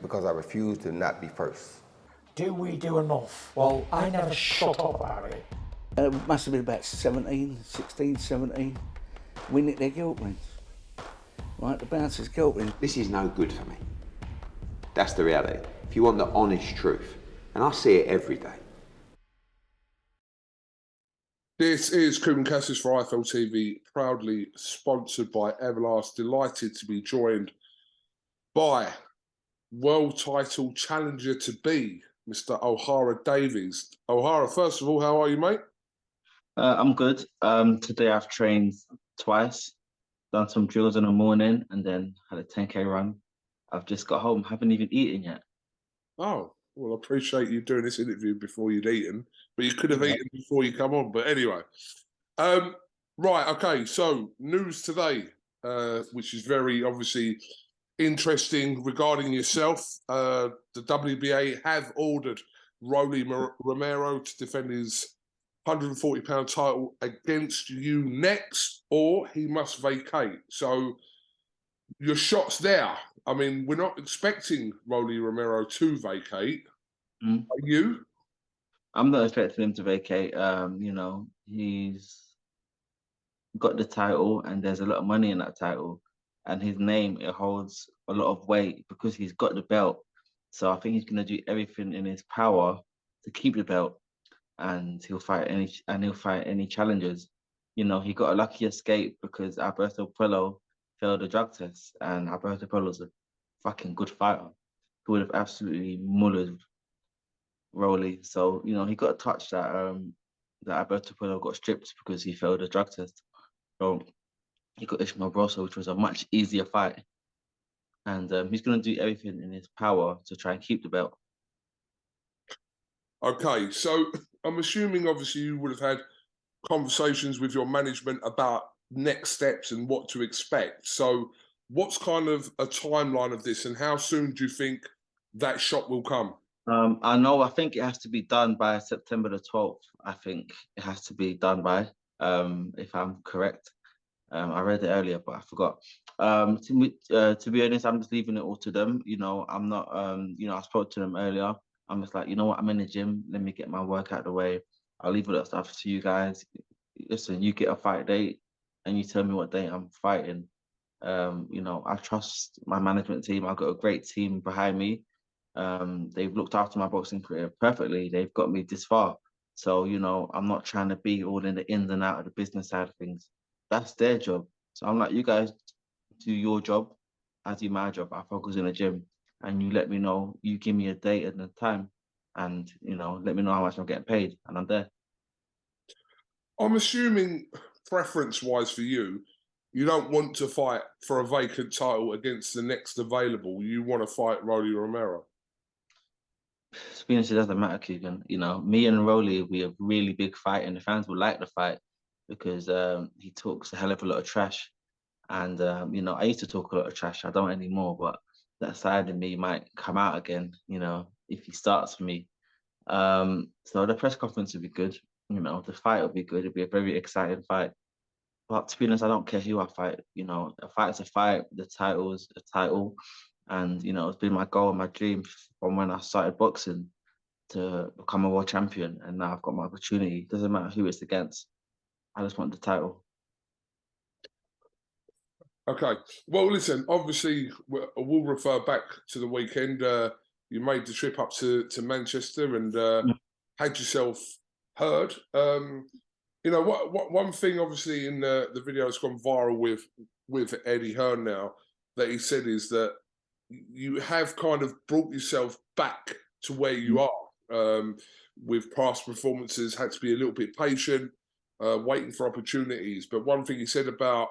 because I refuse to not be first. Do we do enough? Well, I never shut up about it. It must have been about 16, 17. We nicked their guilt rings. Right, the bouncers' guilt rings. This is no good for me. That's the reality. If you want the honest truth, and I see it every day. This is KUGAN CASSIUS for IFL TV, proudly sponsored by Everlast. Delighted to be joined by world title challenger to be, Mr. Ohara Davies. Ohara, first of all, how are you, mate? I'm good. Today I've trained twice, done some drills in the morning, and then had a 10K run. I've just got home, haven't even eaten yet. Oh, well, I appreciate you doing this interview before you'd eaten, but you could have eaten before you come on. But anyway, right, okay, so news today, which is very obviously interesting regarding yourself. The WBA have ordered Robbie Romero to defend his 140-pound title against you next, or he must vacate. So your shot's there. I mean, we're not expecting Robbie Romero to vacate. Are you? I'm not expecting him to vacate. You know, he's got the title, and there's a lot of money in that title, and his name, it holds a lot of weight because he's got the belt. So I think he's going to do everything in his power to keep the belt, and he'll fight any challenges. You know, he got a lucky escape because Alberto Puello failed the drug test, and Alberto Puello's a fucking good fighter who would have absolutely mullered Rolly. So, you know, he got a touch that that Alberto Puello got stripped because he failed the drug test. So he got Ishmael Broso, which was a much easier fight. And he's going to do everything in his power to try and keep the belt. Okay, so I'm assuming obviously you would have had conversations with your management about next steps and what to expect. So what's kind of a timeline of this, and how soon do you think that shot will come? I think it has to be done by September the 12th. I think it has to be done by, if I'm correct. I read it earlier, but I forgot. To be honest, I'm just leaving it all to them. You know, I'm not, you know, I spoke to them earlier. I'm just like, you know what, I'm in the gym. Let me get my work out of the way. I'll leave all that stuff to you guys. Listen, you get a fight date and you tell me what day I'm fighting. You know, I trust my management team. I've got a great team behind me. They've looked after my boxing career perfectly. They've got me this far. So, you know, I'm not trying to be all in the ins and out of the business side of things. That's their job. So I'm like, you guys do your job, I do my job. I focus in the gym, and you let me know, you give me a date and a time, and, you know, let me know how much I'm getting paid, and I'm there. I'm assuming, preference-wise for you, you don't want to fight for a vacant title against the next available. You want to fight Robbie Romero. To be honest, it doesn't matter, KUGAN. You know, me and Rolly, we a really big fight, and the fans will like the fight because he talks a hell of a lot of trash. And, you know, I used to talk a lot of trash. I don't anymore, but that side of me might come out again, you know, if he starts for me. So the press conference will be good. You know, the fight will be good. It'll be a very exciting fight. But to be honest, I don't care who I fight. You know, a fight's a fight. The title's a title. And, you know, it's been my goal and my dream from when I started boxing to become a world champion. And now I've got my opportunity. It doesn't matter who it's against. I just want the title. Okay. Well, listen, obviously, we'll refer back to the weekend. You made the trip up to Manchester and had yourself heard. You know, one thing, obviously, in the video that's gone viral with Eddie Hearn now, that he said is that you have kind of brought yourself back to where you are. With past performances, had to be a little bit patient, waiting for opportunities. But one thing he said about,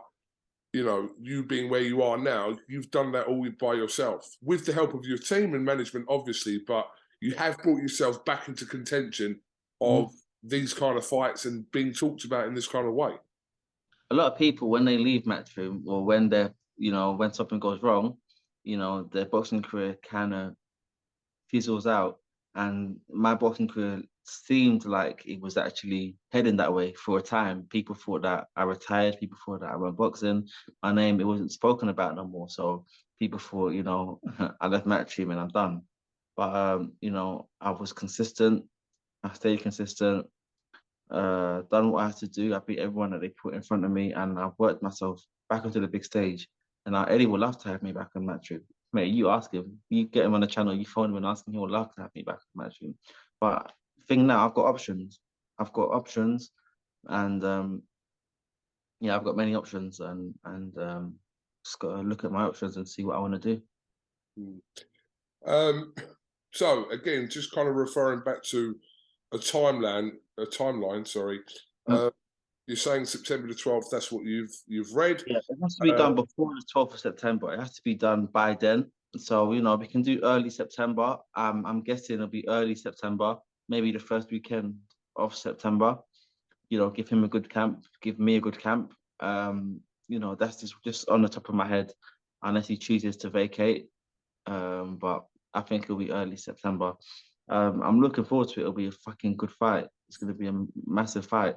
you know, you being where you are now, you've done that all by yourself, with the help of your team and management, obviously, but you have brought yourself back into contention of these kind of fights and being talked about in this kind of way. A lot of people, when they leave Matchroom or when they're, you know, when something goes wrong, you know, their boxing career kind of fizzles out. And my boxing career seemed like it was actually heading that way for a time. People thought that I retired. People thought that I went boxing. My name, it wasn't spoken about no more. So people thought, you know, I left Matchroom and I'm done. But you know, I was consistent. I stayed consistent. Done what I had to do. I beat everyone that they put in front of me, and I've worked myself back onto the big stage. And now Eddie would love to have me back on Matchroom. Mate, you ask him, you get him on the channel, you phone him and ask him, he would love to have me back on Matchroom. But thing now, I've got options. I've got options, and yeah, I've got many options, and just got to look at my options and see what I want to do. So again, just kind of referring back to a timeline. Sorry, you're saying September the 12th. That's what you've read. Yeah, it has to be done before the 12th of September. It has to be done by then. So, you know, we can do early September. I'm guessing it'll be early September, maybe the first weekend of September. You know, give him a good camp, give me a good camp. You know, that's just on the top of my head, unless he chooses to vacate. But I think it'll be early September. I'm looking forward to it. It'll be a fucking good fight. It's going to be a massive fight.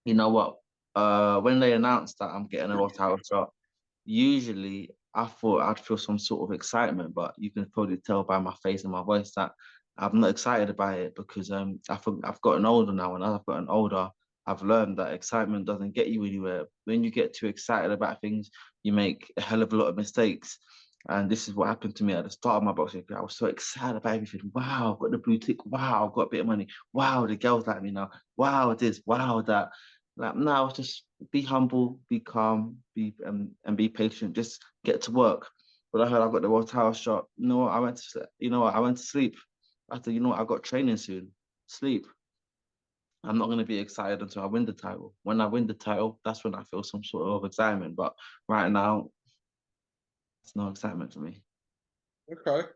You know what? When they announced that I'm getting a World title shot, usually I thought I'd feel some sort of excitement, but you can probably tell by my face and my voice that I'm not excited about it, because I've gotten older now, and as I've gotten older, I've learned that excitement doesn't get you anywhere. When you get too excited about things, you make a hell of a lot of mistakes. And this is what happened to me at the start of my boxing career. I was so excited about everything. Wow, I've got the blue tick. Wow, I've got a bit of money. Wow, the girls like me now. Wow, this. Wow, that. Like now, just be humble, be calm, and be patient. Just get to work. But I heard I got the World title shot. You know what? I went to I went to sleep. I thought, you know what? I got training soon. Sleep. I'm not going to be excited until I win the title. When I win the title, that's when I feel some sort of excitement. But right now, it's no excitement for me. Okay,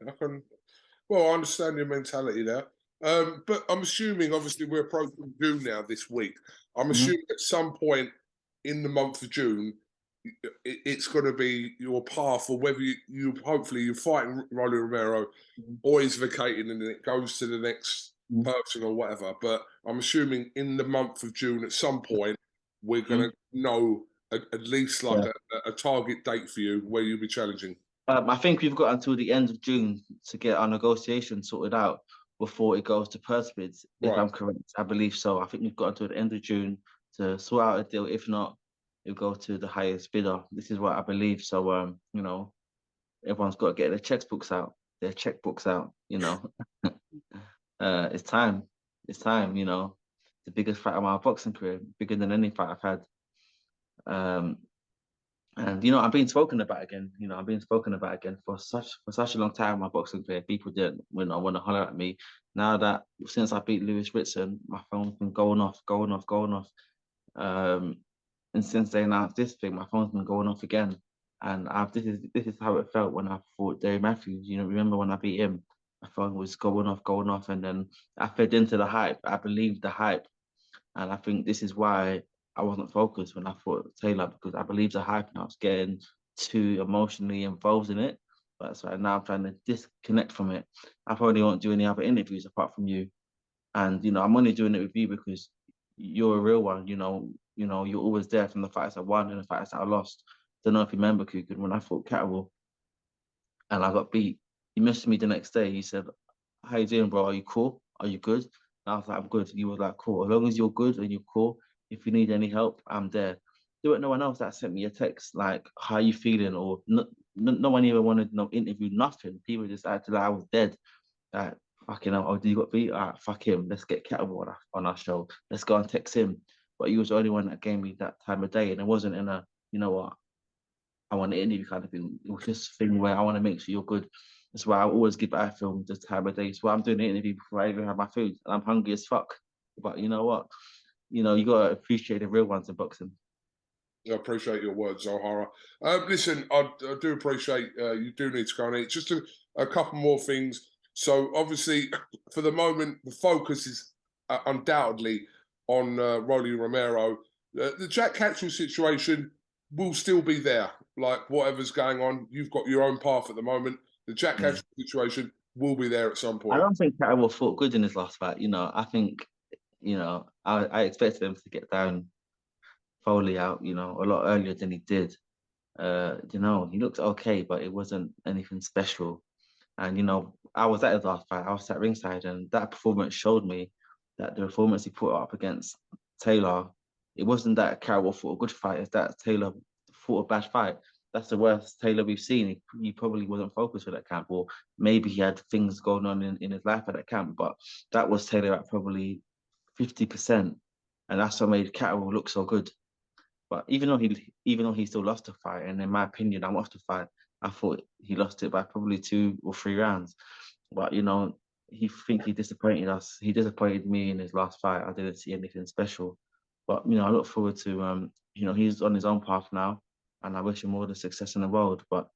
Well, I understand your mentality there. But I'm assuming, obviously, we're approaching June now this week. I'm assuming at some point in the month of June, it's going to be your path, or whether you hopefully you're fighting Robbie Romero, or he's vacating and then it goes to the next person or whatever. But I'm assuming in the month of June, at some point, we're going to know at least like a target date for you where you'll be challenging. I think we've got until the end of June to get our negotiation sorted out before it goes to purse bids, if I'm correct. I believe so. I think we've got until the end of June to sort out a deal. If not, it'll go to the highest bidder. This is what I believe. So, you know, everyone's got to get their checkbooks out, you know. It's time. It's time, you know. The biggest fight of my boxing career, bigger than any fight I've had. And you know, I'm being spoken about again. You know, I'm being spoken about again for such a long time in my boxing career. People didn't want to holler at me. Now that since I beat Lewis Ritson, my phone's been going off. And since they announced this thing, my phone's been going off again. And this is how it felt when I fought Dave Matthews. You know, remember when I beat him? My phone was going off, and then I fed into the hype. I believed the hype, and I think this is why I wasn't focused when I fought Taylor, because I believed the hype and I was getting too emotionally involved in it. But so now I'm trying to disconnect from it. I probably won't do any other interviews apart from you. And you know, I'm only doing it with you because you're a real one. You know, you're always there from the fights I won and the fights I lost. Don't know if you remember, KUGAN, when I fought Catterwell and I got beat. You messaged me the next day. He said, "How you doing, bro? Are you cool? Are you good?" And I was like, "I'm good." You were like, "Cool. As long as you're good and you're cool, if you need any help, I'm there." There was no one else that sent me a text like, "How are you feeling?" Or no one even wanted no interview, nothing. People just acted like I was dead. Like, fucking hell, oh, you got beat? All right, fuck him. Let's get Catterwell on our show. Let's go and text him. But he was the only one that gave me that time of day. And it wasn't in a, you know what, I want to interview kind of thing. It was just a thing where I want to make sure you're good. That's why I always give iFilm this time of day. So I'm doing the interview before I even have my food. And I'm hungry as fuck. But you know what? You know, you got to appreciate the real ones in boxing. I appreciate your words, Ohara. Listen, I do appreciate you do need to go on it. Just a couple more things. So obviously, for the moment, the focus is undoubtedly on Robbie Romero. The Jack Catchell situation will still be there. Like whatever's going on, you've got your own path at the moment. The Jack Catchell situation will be there at some point. I don't think Catterwell fought good in his last fight. You know, I think, you know, I expected him to get down Foley out, you know, a lot earlier than he did. You know, he looked okay, but it wasn't anything special. And you know, I was at his last fight. I was at ringside, and that performance showed me that the performance he put up against Taylor, it wasn't that Carroll fought a good fight. It's that Taylor fought a bad fight. That's the worst Taylor we've seen. He probably wasn't focused for that camp, or maybe he had things going on in his life at that camp. But that was Taylor at probably 50%, and that's what made Carroll look so good. But even though he still lost the fight, and in my opinion, I watched the fight, I thought he lost it by probably 2 or 3 rounds. But you know, he disappointed us. He disappointed me in his last fight. I didn't see anything special. But you know, I look forward to you know, he's on his own path now, and I wish him all the success in the world. But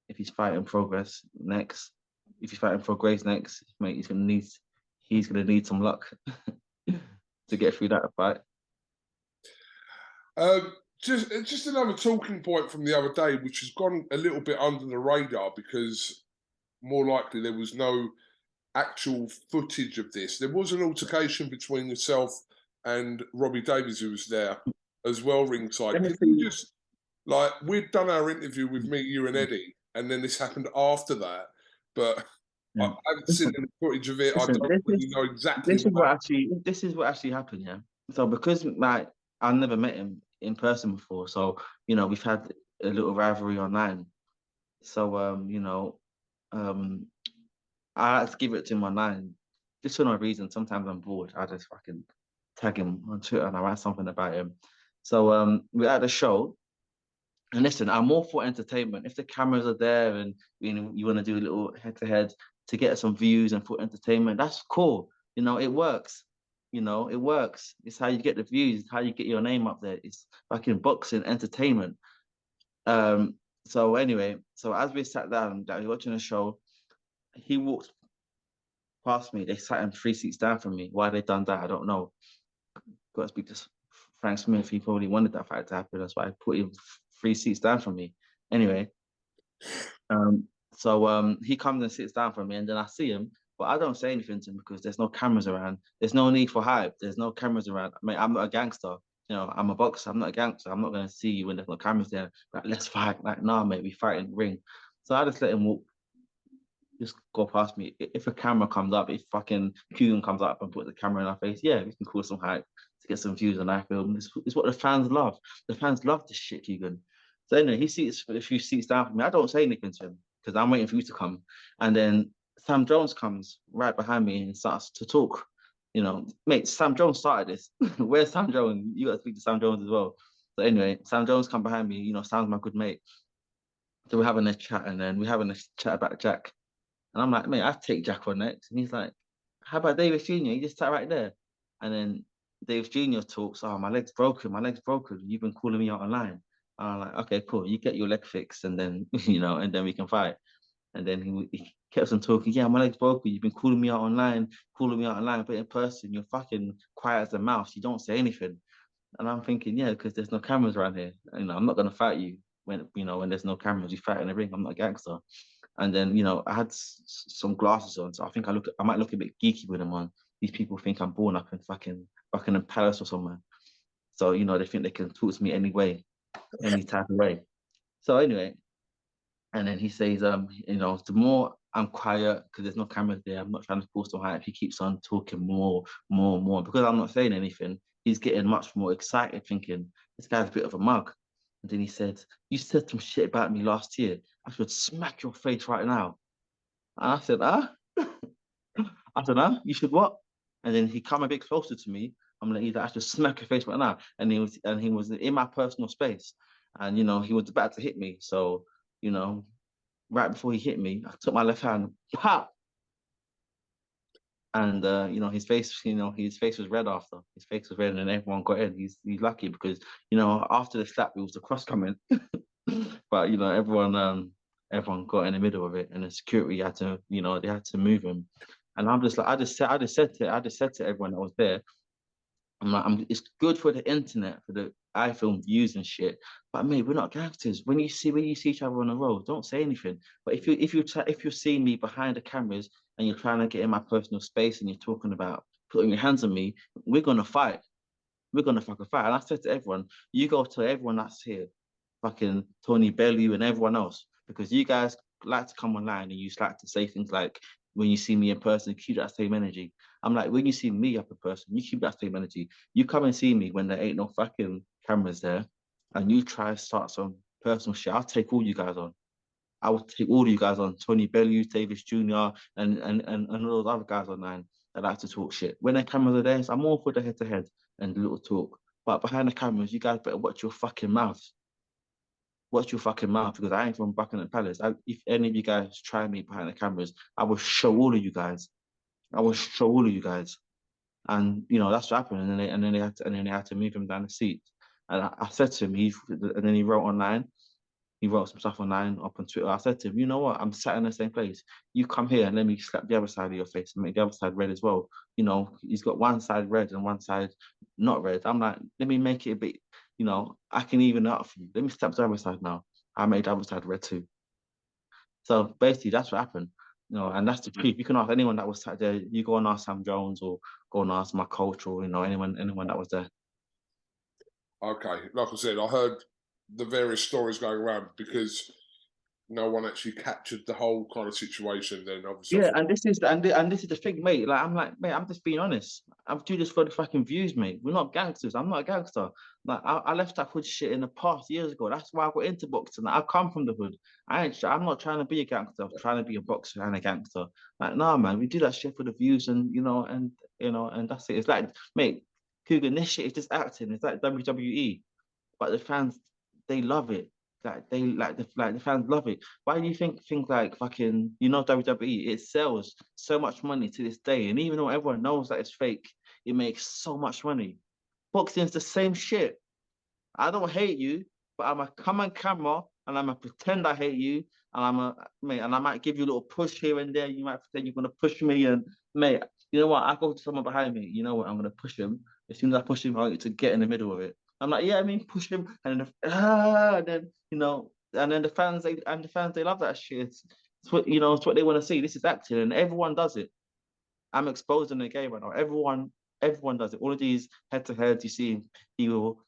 if he's fighting progress next, if he's fighting for Grace next, mate, he's gonna need some luck to get through that fight. Just another talking point from the other day, which has gone a little bit under the radar because more likely there was no actual footage of this. There was an altercation between yourself and Robbie Davies, who was there as well ringside. Can you just, like, we'd done our interview with me, you, and Eddie, and then this happened after that, but I haven't seen any footage of it. I don't really know exactly. This is what actually happened, yeah. So because like I never met him in person before, so you know, we've had a little rivalry online. So you know, I like to give it to him online just for no reason. Sometimes I'm bored. I just fucking tag him on Twitter and I write something about him. So we're at the show. And listen, I'm all for entertainment. If the cameras are there and you know you want to do a little head-to-head to get some views and for entertainment, that's cool. You know, it works. You know, it works. It's how you get the views. It's how you get your name up there. It's fucking boxing entertainment. So anyway, so as we sat down, that we were watching the show, he walked past me. They sat him 3 seats down from me. Why they done that, I don't know. Got to speak to Frank Smith. He probably wanted that fight to happen. That's why I put him 3 seats down from me. Anyway, so he comes and sits down from me, and then I see him, but I don't say anything to him because there's no cameras around. There's no need for hype. There's no cameras around. I mean, I'm not a gangster. You know, I'm a boxer. I'm not a gangster. I'm not going to see you when there's no cameras there. Like, let's fight. Like, nah, mate, we fight in the ring. So I just let him walk, just go past me. If a camera comes up, if fucking KUGAN comes up and put the camera in our face, yeah, we can call some hype to get some views on our film. It's what the fans love. The fans love this shit, KUGAN. So anyway, he sits a few seats down from me. I don't say anything to him because I'm waiting for you to come. And then Sam Jones comes right behind me and starts to talk. You know, mate, Sam Jones started this. Where's Sam Jones? You got to speak to Sam Jones as well. So anyway, Sam Jones come behind me. You know, Sam's my good mate. So we're having a chat, and then we're having a chat about Jack. And I'm like, mate, I'd take Jack on next. And he's like, how about Davis Jr.? He just sat right there. And then Davis Jr. talks, oh, my leg's broken. You've been calling me out online. And I'm like, okay, cool. You get your leg fixed, and then, you know, and then we can fight. And then he kept on talking, yeah, my leg's broken. You've been calling me out online, but in person, you're fucking quiet as a mouse. You don't say anything. And I'm thinking, yeah, because there's no cameras around here. You know, I'm not going to fight you when there's no cameras. You fight in the ring. I'm not a gangster. And then, you know, I had some glasses on, so I think I might look a bit geeky with them on. These people think I'm born up in fucking Buckingham Palace or somewhere. So, you know, they think they can talk to me any type of way. So anyway, and then he says, you know, the more I'm quiet, because there's no cameras there, I'm not trying to force some hype. He keeps on talking more. Because I'm not saying anything, he's getting much more excited, thinking, this guy's a bit of a mug. And then he said, you said some shit about me last year. I should smack your face right now. And I said, huh? I said, huh? You should what? And then he come a bit closer to me. I'm like, I should smack your face right now. And he was in my personal space. And, you know, he was about to hit me. So, you know, right before he hit me, I took my left hand, pop. And you know, his face was red after. His face was red, and everyone got in. He's lucky because, you know, after the slap, it was the cross coming. But, you know, everyone got in the middle of it, and the security had to, you know, they had to move him. And I'm just like, I just said to everyone that was there, I'm like, it's good for the internet, for the iFilm views and shit. But mate, we're not gangsters. When you see each other on the road, don't say anything. But if you're seeing me behind the cameras and you're trying to get in my personal space and you're talking about putting your hands on me, we're gonna fight. We're gonna fucking fight. And I said to everyone, you go to everyone that's here, fucking Tony Bellew and everyone else, because you guys like to come online and you just like to say things like, when you see me in person, keep that same energy. I'm like, when you see me up in person, you keep that same energy. You come and see me when there ain't no fucking cameras there, and you try to start some personal shit. I'll take all you guys on. I would take all of you guys on, Tony Bellew, Davis Jr., and all those other guys online that like to talk shit. When the cameras are there, so I'm all for the head-to-head and little talk. But behind the cameras, you guys better watch your fucking mouth. Watch your fucking mouth, because I ain't from Buckingham Palace. If any of you guys try me behind the cameras, I will show all of you guys. I will show all of you guys. And you know, that's what happened. And then they had to move him down the seat. And I said to him, and then he wrote online. He wrote some stuff online up on Twitter. I said to him, you know what? I'm sat in the same place. You come here and let me slap the other side of your face and make the other side red as well. You know, he's got one side red and one side not red. I'm like, let me make it a bit, you know, I can even it out for you. Let me slap the other side now. I made the other side red too. So basically, that's what happened. You know, and that's the truth. You can ask anyone that was sat there. You go and ask Sam Jones, or go and ask my coach, or you know, anyone that was there. Okay, like I said, I heard the various stories going around because no one actually captured the whole kind of situation. Then obviously, Yeah, and this is the thing, mate. Like I'm like, mate, I'm just being honest. I'm doing this for the fucking views, mate. We're not gangsters. I'm not a gangster. Like I left that hood shit in the past years ago. That's why I got into boxing. I come from the hood. I'm not trying to be a gangster. I'm trying to be a boxer and a gangster. Like, nah, man, we do that shit for the views, and and that's it. It's like, mate, KUGAN, this shit is just acting. It's like WWE, but the fans, they love it. Like the fans love it. Why do you think things like fucking, you know, WWE, it sells so much money to this day, and even though everyone knows that it's fake, it makes so much money. Boxing's the same shit. I don't hate you, but I'm gonna come on camera and I'm gonna pretend I hate you, and and I might give you a little push here and there. You might pretend you're gonna push me, and mate, you know what? I go to someone behind me. You know what? I'm gonna push him. As soon as I push him, I get to get in the middle of it. I'm like, yeah, I mean, push him, and then you know, and then the fans they love that shit. It's what you know, it's what they want to see. This is acting, and everyone does it. I'm exposing the game right now. Everyone does it. All of these head-to-heads you see, he will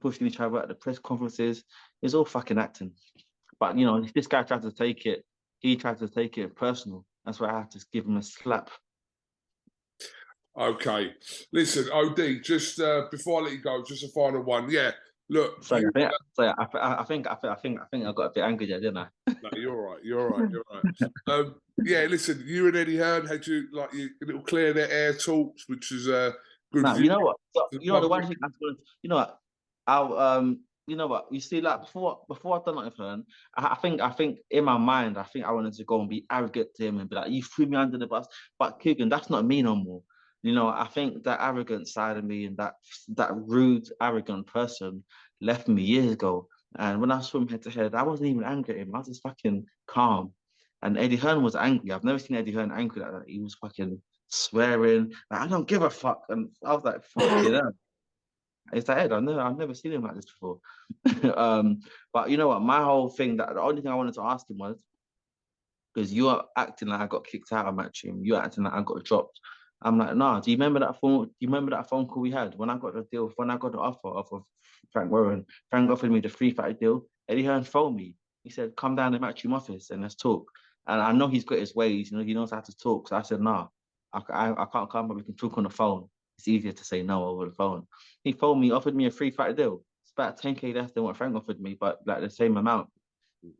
pushing each other at the press conferences. It's all fucking acting. But you know, this guy tried to take it. He tried to take it personal. That's why I had to give him a slap. okay. Listen, OD, just before I let you go, just a final one. Yeah, look. Sorry, I think I got a bit angry there, didn't I? No, you're all right. You're all right. You're all right. Yeah, listen, you and Eddie Hearn had your little clear their air talks, which is good. Now, view. you know what? You know the one thing I'm going to, you know what? you know what? You see, like before I've done that with Hearn, I think in my mind, I think I wanted to go and be arrogant to him and be like, you threw me under the bus. But KUGAN, that's not me no more. You know, I think that arrogant side of me and that rude, arrogant person left me years ago. And when I saw him head to head, I wasn't even angry at him. I was just fucking calm. And Eddie Hearn was angry. I've never seen Eddie Hearn angry like that. He was fucking swearing. Like, I don't give a fuck. And I was like, fuck you know. It's like, Ed, I've never seen him like this before. But you know what? My whole thing, that the only thing I wanted to ask him was, because you're acting like I got kicked out of Matchroom, you're acting like I got dropped. I'm like, nah, do you remember that phone call we had when I got the deal, when I got the offer of Frank Warren? Frank offered me the 3-fight deal. Eddie Hearn phoned me. He said, come down to the Matchroom office and let's talk. And I know he's got his ways, you know, he knows how to talk. So I said, nah, I can't come, but we can talk on the phone. It's easier to say no over the phone. He phoned me, offered me a 3-fight deal. It's about 10K less than what Frank offered me, but like the same amount.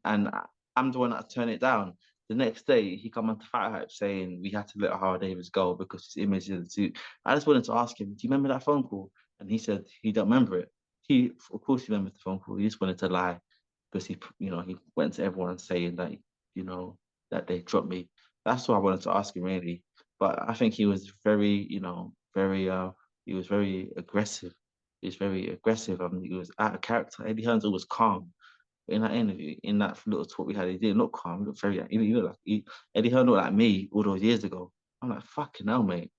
And I'm the one that turned it down. The next day, he come on to Fight Hype saying we had to let Ohara Davies go because his image is the suit. I just wanted to ask him, do you remember that phone call? And he said he don't remember it. He, of course, he remembers the phone call. He just wanted to lie because he went to everyone saying that, that they dropped me. That's what I wanted to ask him really. But I think he was very, he was very aggressive. He was very aggressive. He was out of character. Eddie Hearn's always calm. In that interview, in that little talk we had, he didn't look calm. He looked very, he looked like Eddie Hearn looked like me all those years ago. I'm like, fucking hell, mate.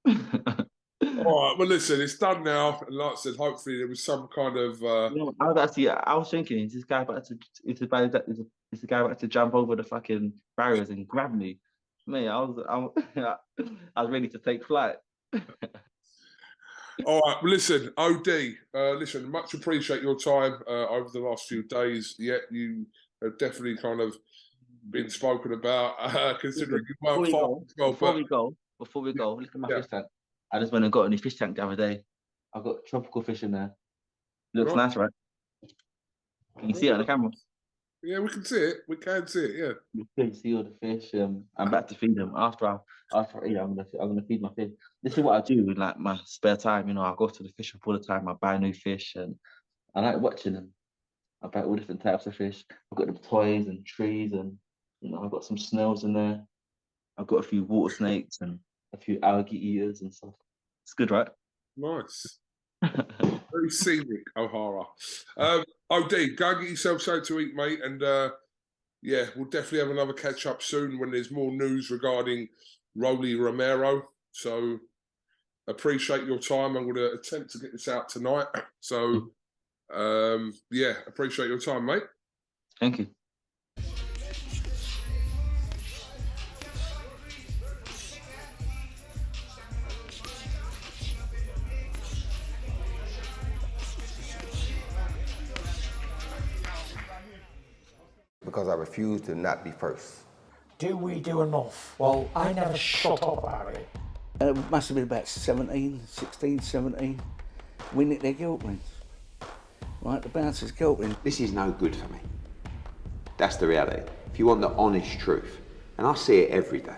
All right, well, listen, it's done now, and like I said, hopefully there was some kind of. I was thinking, is the guy about to jump over the fucking barriers and grab me? Mate, I was ready to take flight. All right, well, listen, OD, listen, much appreciate your time over the last few days. Yeah, you have definitely kind of been spoken about, considering you Before weren't we far go, as well. before we go, look at my Yeah. fish tank. I just went and got a new fish tank the other day. I've got tropical fish in there. Looks Right. nice, right? Can you see it on the camera? Yeah, we can see it. We can see it. Yeah. You can see all the fish. I'm about to feed them after I eat. I'm gonna feed my fish. This is what I do with like my spare time. You know, I go to the fish shop all the time. I buy new fish, and I like watching them. I buy all different types of fish. I've got the toys and trees, and you know, I've got some snails in there. I've got a few water snakes and a few algae eaters and stuff. It's good, right? Nice. Very scenic, O'Hara. OD, go and get yourself something to eat, mate. And yeah, we'll definitely have another catch up soon when there's more news regarding Romero. So appreciate your time. I'm going to attempt to get this out tonight. So yeah, appreciate your time, mate. Thank you. Because I refuse to not be first. Do we do enough? Well, I never shut up about it. It must have been about 17, 16, 17. We nicked their guilt rings. Right, the bouncers' guilt rings. This is no good for me. That's the reality. If you want the honest truth, and I see it every day,